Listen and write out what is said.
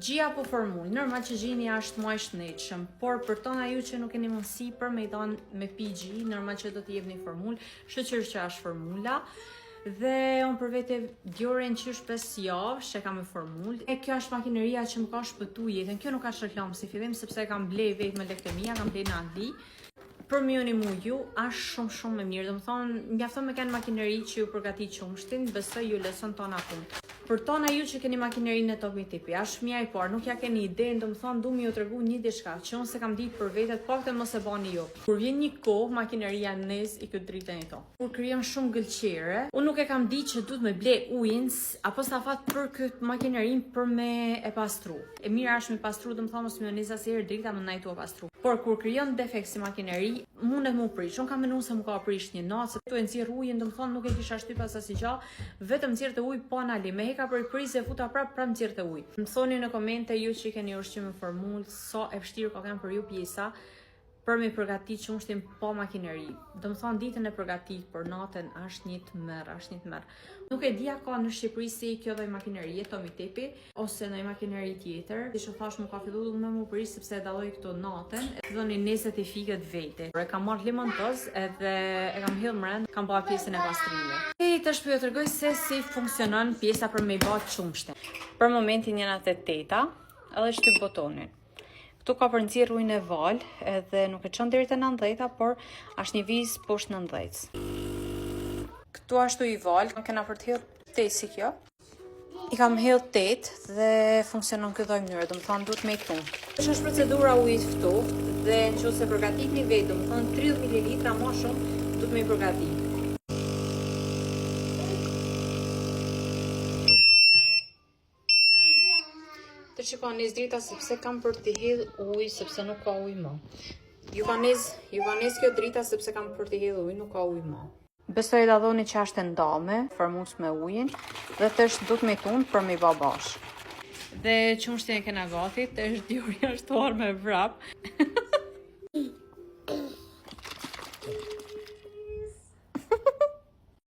Gjia apo formulë, normal që gjini është më i shnetshëm, por për tona ju që nuk keni mundësi për me i dhanë me pi gji, normal që do t'i jepni formulë, shoqërisht që është formula. Dhe unë për vete djoren qysh 5 javë që kam me formulë. E kjo është makineria që më ka shpëtu jetën. Kjo nuk është reklamë si fillim, sepse kam blej vetë me lektemia, kam blej në Angli. Për mioni mu ju, është shumë me mirë. Dhe më thonë, mjafton me kanë makineri që ju përgati qumshtin, besoj ju leson tona punë. Për tona ju që keni makinerinë e Topi Tipi, është mja i parë, nuk ja keni ide, do më thonë, du mi ju të regu një diçka, që unë se kam ditë për vetet, pak të mos e bani ju. Kur vjen një kohë, makineria nes i këtë dritën e to. Kur kryem shumë gëlqere, unë nuk e kam ditë që du të me ble ujnë, apo sa fat për këtë makinerinë për me e pastru. E mira është me pastru, do më thonë, mos me nisa se herë drita më najtu e pastru. Por kur kryon defekt si makineri, mundet mu prish. Unë kam menu se mu ka prish një natë, se tu e nxirr ujin, do më thonë nuk e kisha shtyp as asnjë gjë, vetëm nxirrte ujë pa anali. Me heka për prizë e futa prap nxirrte ujë. Më thoni në komente ju që keni ushqim me formulë, sa e vështirë ka kanë për ju pjesa për me përgatit qumshtin pa makineri. Do më thonë ditën e përgatit për natën është një të mërë, Nuk e dia ka në Shqipëri si kjo dhe makinerie, Topi Tipi, ose në makineri tjetër. Që thash më ka fillu me mu prish sepse e dalloj këto natën, e dhoni neset i fikët vete. E kam marrë limontoz edhe e kam hidhë mrend, kam ba pjesën e pastrimit. Të shpjo të rgoj se si funksionon pjesa për me i ba qumshtin. Për momentin jena të teta, edhe shtyp botonin. Këtu ka për nxirr ujin e val, edhe nuk e çon deri te 90, por është një vizë poshtë 90. Këtu ashtu i val, kena për të hidhur 8 si kjo. I kam hidhur 8 dhe funksionon këtë mënyrë, do të thonë duhet me këtu. Kjo është procedura ujit ftoft dhe nëse përgatitni vetë, do të thonë 30 ml më shumë, duhet me i përgatit. Të shikon nis drita sepse kam për të hidhur ujë sepse nuk ka ujë më. Ju ka nis kjo drita sepse kam për të hidhur ujë, nuk ka ujë më. Besoj da dhoni që është ndame, formus me ujin, dhe të është duhet me tunë për me i babash. Dhe qumshtin e kena gati, të është djurja shtuar me vrap.